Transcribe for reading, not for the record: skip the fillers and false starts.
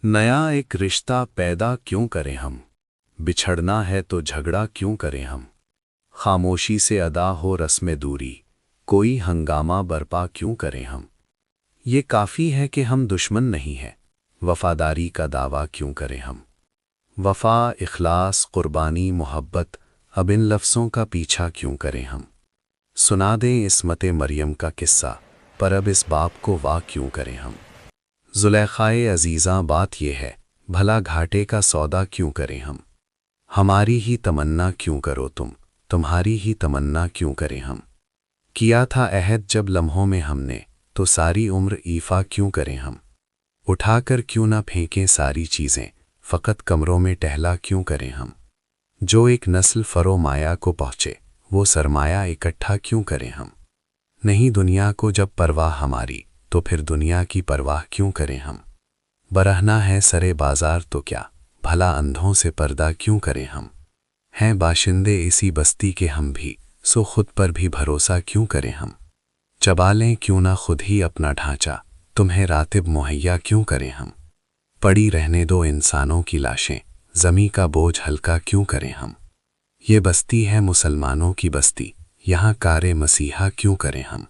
नया एक रिश्ता पैदा क्यों करें हम? बिछड़ना है तो झगड़ा क्यों करें हम? खामोशी से अदा हो रस्म दूरी, कोई हंगामा बरपा क्यों करें हम? ये काफ़ी है कि हम दुश्मन नहीं हैं, वफादारी का दावा क्यों करें हम? वफा, इखलास, कुर्बानी, मोहब्बत, अब इन लफ्ज़ों का पीछा क्यों करें हम? सुना दें इस्मत मरियम का किस्सा, पर अब इस बाप को वाह क्यों करें हम? ज़ुलेखाए अज़ीज़ां बात ये है, भला घाटे का सौदा क्यों करें हम? हमारी ही तमन्ना क्यों करो तुम, तुम्हारी ही तमन्ना क्यों करें हम? किया था अहद जब लम्हों में हमने, तो सारी उम्र ईफा क्यों करें हम? उठाकर क्यों ना फेंकें सारी चीज़ें, फ़कत कमरों में टहला क्यों करें हम? जो एक नस्ल फरो माया को पहुँचे, वो सरमाया इकट्ठा क्यों करें हम? नहीं दुनिया को जब परवाह हमारी, तो फिर दुनिया की परवाह क्यों करें हम? बरहना है सरे बाजार तो क्या, भला अंधों से पर्दा क्यों करें हम? हैं बाशिंदे इसी बस्ती के हम भी, सो खुद पर भी भरोसा क्यों करें हम? चबा लें क्यों ना खुद ही अपना ढांचा, तुम्हें रातिब मुहैया क्यों करें हम? पड़ी रहने दो इंसानों की लाशें, ज़मी का बोझ हल्का क्यों करें हम? ये बस्ती है मुसलमानों की बस्ती, यहाँ कारे मसीहा क्यों करें हम?